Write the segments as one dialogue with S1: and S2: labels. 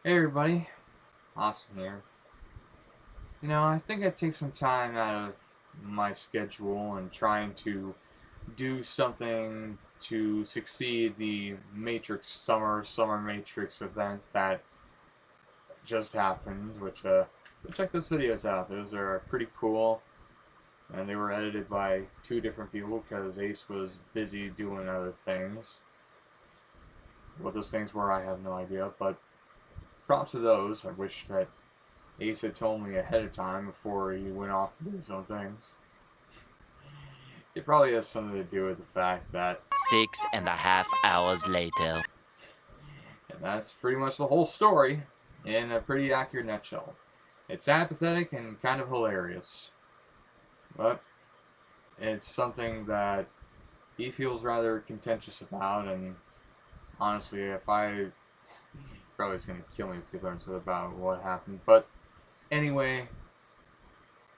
S1: Hey everybody, Awesome here. I think I'd take some time out of my schedule and trying to do something to succeed the Matrix Summer Matrix event that just happened, which check those videos out. Those are pretty cool, and they were edited by two different people because Ace was busy doing other things. What those things were, I have no idea, but props to those. I wish that Ace had told me ahead of time before he went off to do his own things. It probably has something to do with the fact that,
S2: 6.5 hours later.
S1: and that's pretty much the whole story in a pretty accurate nutshell. It's sad, pathetic, and kind of hilarious, but it's something that he feels rather contentious about, and honestly, if I probably is going to kill me if he learns about what happened. But anyway,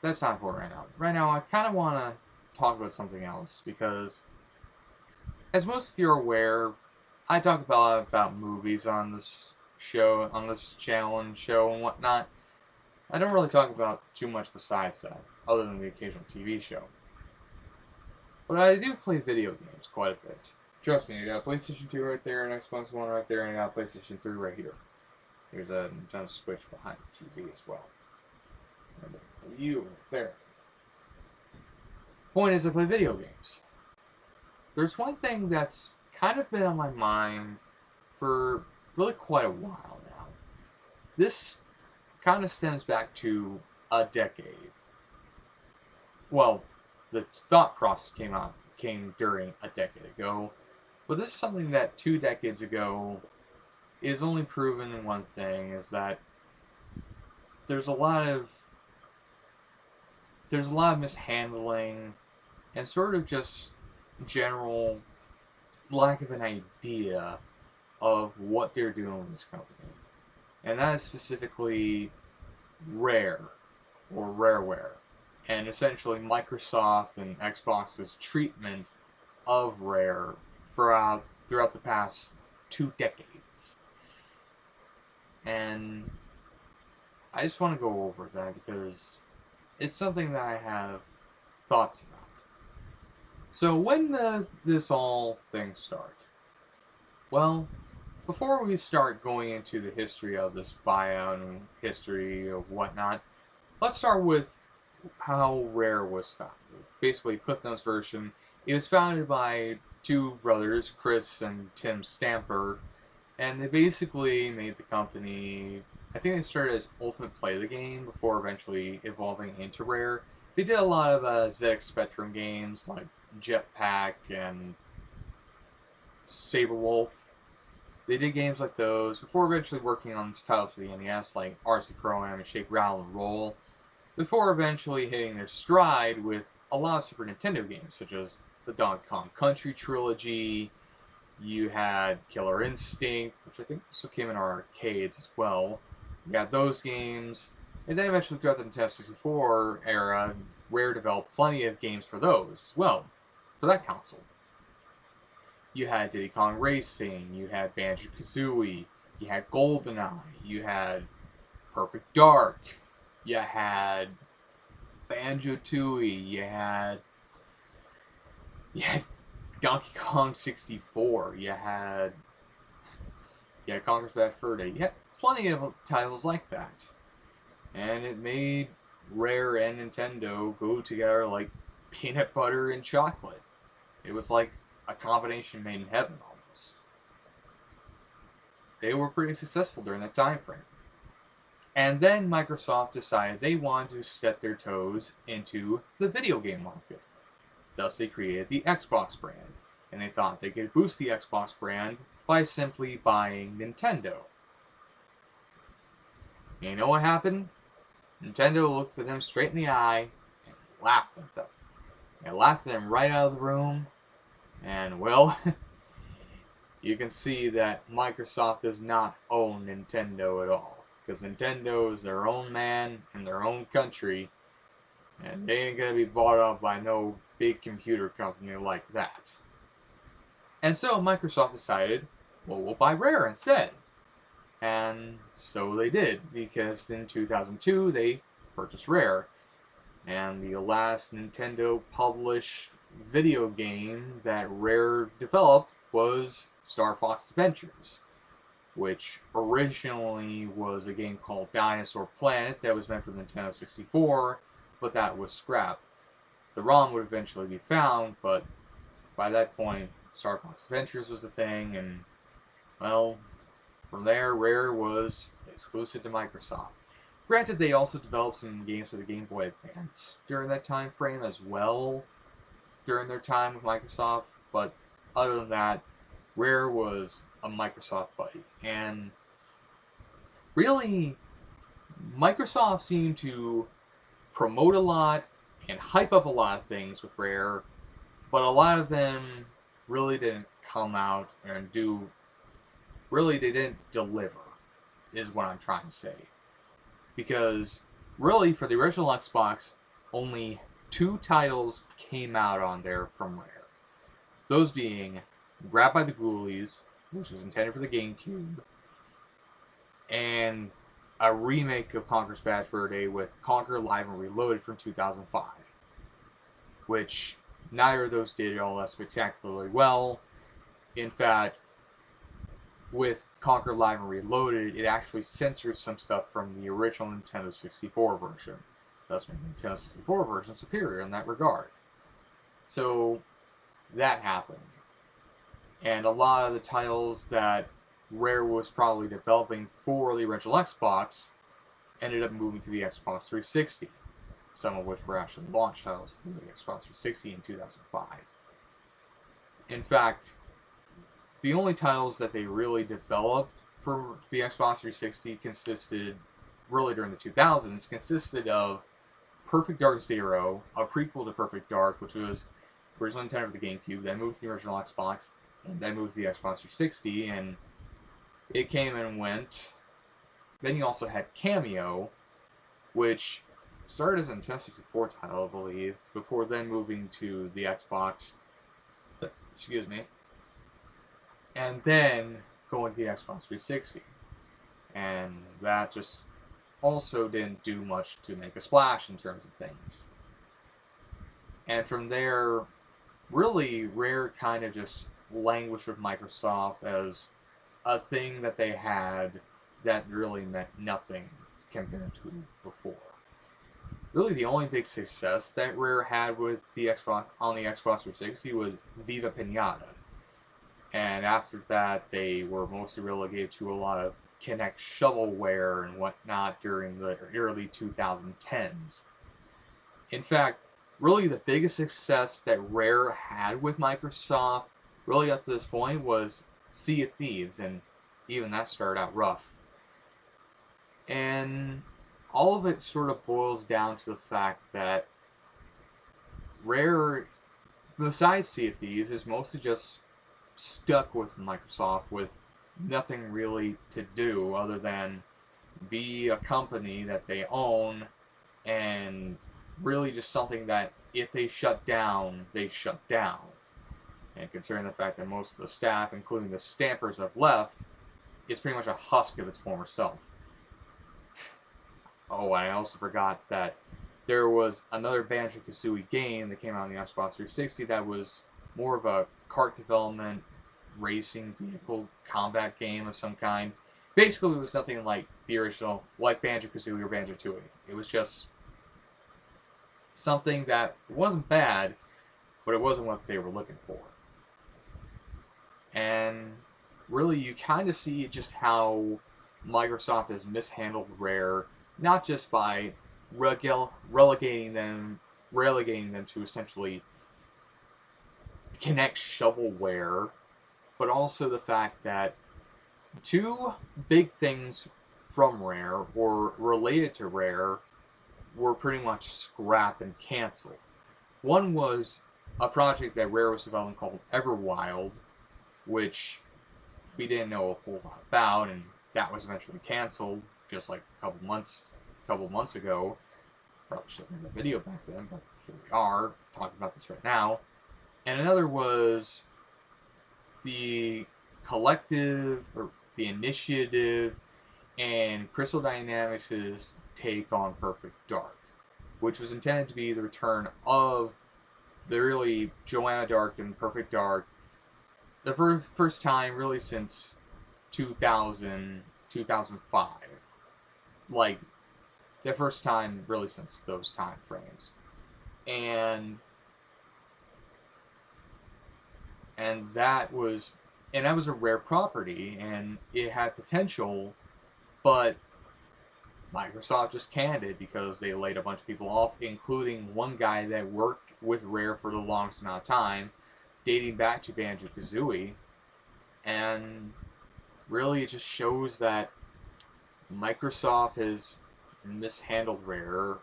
S1: that's not for right now. Right now, I kind of want to talk about something else because, as most of you are aware, I talk about movies on this show, on this channel and show and whatnot. I don't really talk about too much besides that, other than the occasional TV show. But I do play video games quite a bit. Trust me, I got a PlayStation 2 right there, an Xbox One right there, and I got a PlayStation 3 right here. There's a Nintendo Switch behind the TV as well. And the Wii U right there. Point is, I play video games. There's one thing that's kind of been on my mind for really quite a while now. This kind of stems back to a decade. Well, the thought process came during a decade ago, but this is something that 2 decades ago is only proven in one thing: is that there's a lot of mishandling and sort of just general lack of an idea of what they're doing with this company. And that is specifically Rare, or Rareware, and essentially Microsoft and Xbox's treatment of Rare throughout the past 2 decades. And I just want to go over that because it's something that I have thoughts about. So when this all thing start? Well, before we start going into the history of this buyout and history of whatnot, let's start with how Rare was founded. Basically, Cliff Notes version. It was founded by two brothers, Chris and Tim Stamper, and they basically made the company. I think they started as Ultimate Play the game before eventually evolving into Rare. They did a lot of ZX Spectrum games like Jetpack and Saberwolf. They did games like those before eventually working on titles for the NES like RC Pro-Am and Shake, Rattle, and Roll, before eventually hitting their stride with a lot of Super Nintendo games such as the Donkey Kong Country trilogy. You had Killer Instinct, which I think also came in our arcades as well. You got those games, and then eventually throughout the Nintendo 64 era, Rare developed plenty of games for those as well, for that console. You had Diddy Kong Racing, you had Banjo-Kazooie, you had GoldenEye, you had Perfect Dark, you had Banjo-Tooie, you had Donkey Kong 64, you had Conker's Bad Fur Day, you had plenty of titles like that. And it made Rare and Nintendo go together like peanut butter and chocolate. It was like a combination made in heaven almost. They were pretty successful during that time frame. And then Microsoft decided they wanted to step their toes into the video game market. Thus they created the Xbox brand, and they thought they could boost the Xbox brand by simply buying Nintendo. And you know what happened? Nintendo looked at them straight in the eye and laughed at them. They laughed at them right out of the room, and well, you can see that Microsoft does not own Nintendo at all. Because Nintendo is their own man in their own country, and they ain't gonna be bought up by no big computer company like that. And so Microsoft decided, well, we'll buy Rare instead. And so they did, because in 2002 they purchased Rare. And the last Nintendo published video game that Rare developed was Star Fox Adventures, which originally was a game called Dinosaur Planet that was meant for the Nintendo 64, but that was scrapped. The ROM would eventually be found, but by that point, Star Fox Adventures was the thing, and, well, from there, Rare was exclusive to Microsoft. Granted, they also developed some games for the Game Boy Advance during that time frame as well, during their time with Microsoft, but other than that, Rare was a Microsoft buddy. And really, Microsoft seemed to promote a lot and hype up a lot of things with Rare, but a lot of them really didn't come out and do, really they didn't deliver, is what I'm trying to say. Because really, for the original Xbox, only 2 titles came out on there from Rare. Those being Grabbed by the Ghoulies, which was intended for the GameCube, and a remake of Conker's Bad Fur Day with Conker Live and Reloaded from 2005. Which neither of those did all that spectacularly well. In fact, with Conker Live and Reloaded, it actually censors some stuff from the original Nintendo 64 version, thus making the Nintendo 64 version superior in that regard. So, that happened. And a lot of the titles that Rare was probably developing for the original Xbox ended up moving to the Xbox 360, some of which were actually launch titles for the Xbox 360 in 2005. In fact, the only titles that they really developed for the Xbox 360 consisted, really during the 2000s, consisted of Perfect Dark Zero, a prequel to Perfect Dark, which was originally intended for the GameCube, then moved to the original Xbox, and then moved to the Xbox 360, and it came and went. Then you also had Cameo, which started as a Nintendo 64 title, I believe, before then moving to the Xbox. Excuse me. And then going to the Xbox 360. And that just also didn't do much to make a splash in terms of things. And from there, really, Rare kind of just languished with Microsoft as a thing that they had that really meant nothing compared to before. Really, the only big success that Rare had with the Xbox on the Xbox 360 was Viva Pinata. And after that, they were mostly relegated to a lot of Kinect shovelware and whatnot during the early 2010s. In fact, really the biggest success that Rare had with Microsoft, really up to this point, was Sea of Thieves, and even that started out rough. And all of it sort of boils down to the fact that Rare, besides Sea of Thieves, is mostly just stuck with Microsoft with nothing really to do other than be a company that they own, and really just something that if they shut down, they shut down. And considering the fact that most of the staff, including the stampers, have left, it's pretty much a husk of its former self. Oh, I also forgot that there was another Banjo-Kazooie game that came out on the Xbox 360 that was more of a kart development, racing vehicle combat game of some kind. Basically, it was nothing like the original, like Banjo-Kazooie or Banjo-Tooie. It was just something that wasn't bad, but it wasn't what they were looking for. And really, you kind of see just how Microsoft has mishandled Rare, not just by relegating them to essentially Kinect shovelware, but also the fact that 2 big things from Rare, or related to Rare, were pretty much scrapped and canceled. One was a project that Rare was developing called Everwild, which we didn't know a whole lot about, and that was eventually canceled just like a couple months ago. Probably should have made the video back then, but here we are talking about this right now. And another was the collective, or the initiative, and Crystal Dynamics' take on Perfect Dark, which was intended to be the return of the really Joanna Dark and Perfect Dark, the first time really since 2000, 2005. Like, the first time really since those time frames. And that was a rare property, and it had potential, but Microsoft just canned it because they laid a bunch of people off, including one guy that worked with Rare for the longest amount of time, dating back to Banjo-Kazooie. And really, it just shows that Microsoft has mishandled Rare,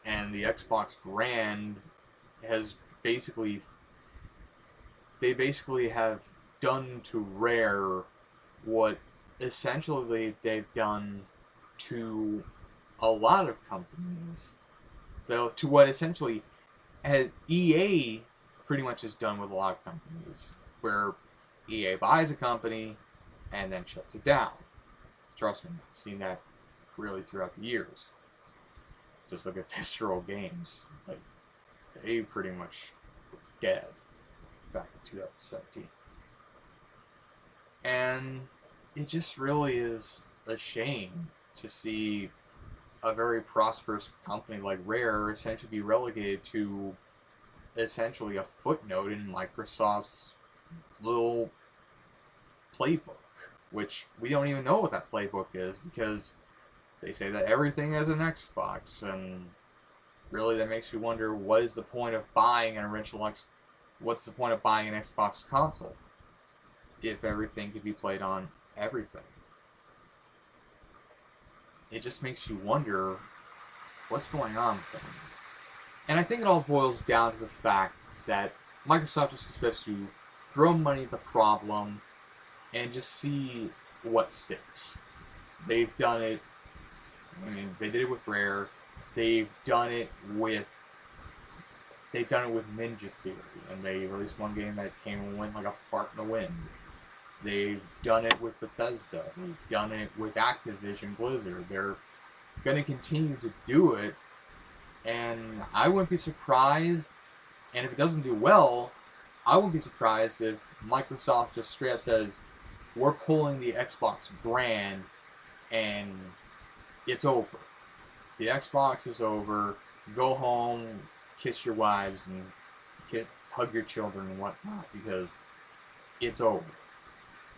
S1: and the Xbox brand has basically have done to Rare what essentially they've done to a lot of companies, though, to what essentially EA pretty much has done with a lot of companies, where EA buys a company and then shuts it down. Trust me, I've seen that really throughout the years. Just look at Visceral Games. Like, they pretty much were dead back in 2017. And it just really is a shame to see a very prosperous company like Rare essentially be relegated to essentially a footnote in Microsoft's little playbook, which we don't even know what that playbook is, because they say that everything is an Xbox, and really that makes you wonder, what is the point of buying an original what's the point of buying an Xbox console if everything could be played on everything? It just makes you wonder what's going on with them. And I think it all boils down to the fact that Microsoft just expects to throw money at the problem and just see what sticks. They've done it. I mean, they did it with Rare. They've done it with Ninja Theory, and they released one game that came and went like a fart in the wind. They've done it with Bethesda. They've done it with Activision Blizzard. They're going to continue to do it, and I wouldn't be surprised, and if it doesn't do well, I wouldn't be surprised if Microsoft just straight up says, we're pulling the Xbox brand, and it's over. The Xbox is over. Go home, kiss your wives, and hug your children and whatnot, because it's over.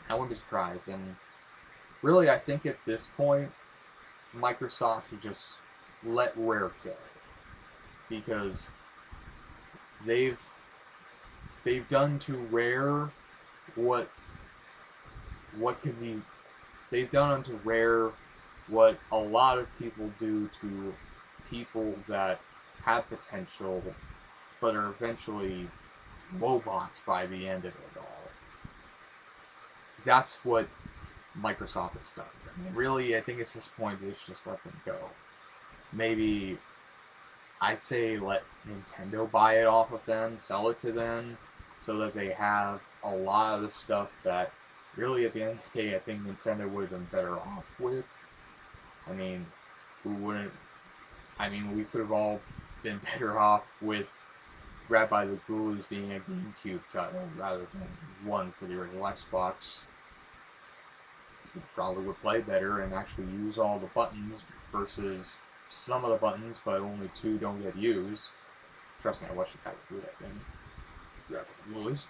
S1: I wouldn't be surprised. And really, I think at this point, Microsoft should just let Rare go, because they've done to Rare what could be. They've done unto Rare what a lot of people do to people that have potential, but are eventually robots by the end of it all. That's what Microsoft has done. I mean, really, I think it's this point they should just let them go. Maybe, I'd say let Nintendo buy it off of them, sell it to them, so that they have a lot of the stuff that really, at the end of the day, I think Nintendo would have been better off with. I mean, who wouldn't? I mean, we could have all been better off with Grabbed by the Ghoulies being a GameCube title rather than one for the original Xbox. You probably would play better and actually use all the buttons versus some of the buttons, but only 2 don't get used. Trust me, I watched the guy do that thing. Grabbed by the Ghoulies.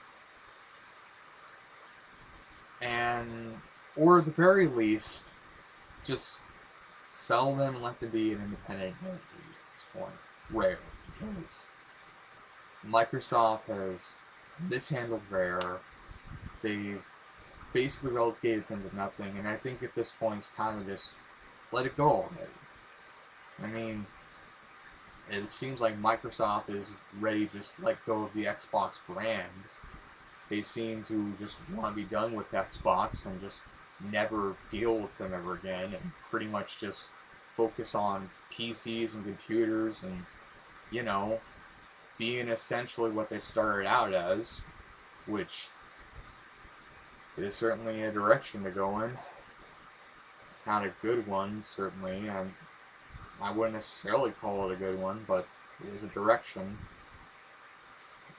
S1: And, or at the very least, just sell them and let them be an independent entity at this point. Rare, because Microsoft has mishandled Rare. They've basically relegated them to nothing, and I think at this point it's time to just let it go already. I mean, it seems like Microsoft is ready to just let go of the Xbox brand. They seem to just want to be done with Xbox and just never deal with them ever again, and pretty much just focus on PCs and computers and, you know, being essentially what they started out as, which is certainly a direction to go in. had a good one, certainly. I wouldn't necessarily call it a good one, but it is a direction.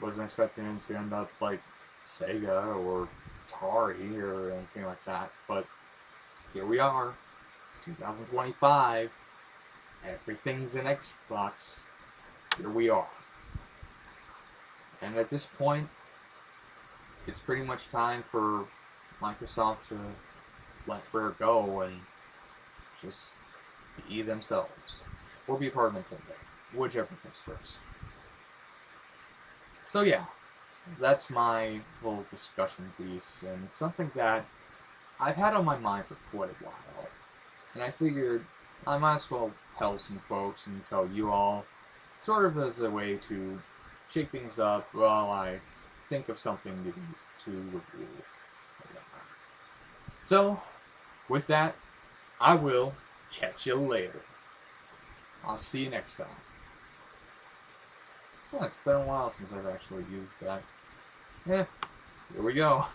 S1: Wasn't expecting him to end up like Sega or Atari or anything like that, but here we are. It's 2025. Everything's an Xbox. Here we are. And at this point, it's pretty much time for Microsoft to let Rare go and just be themselves. Or be part of Nintendo. Whichever comes first. So yeah, that's my little discussion piece, and something that I've had on my mind for quite a while. And I figured I might as well tell some folks and tell you all, sort of as a way to shake things up while I think of something new to review. So, with that, I will catch you later. I'll see you next time. Well, it's been a while since I've actually used that. Yeah, here we go.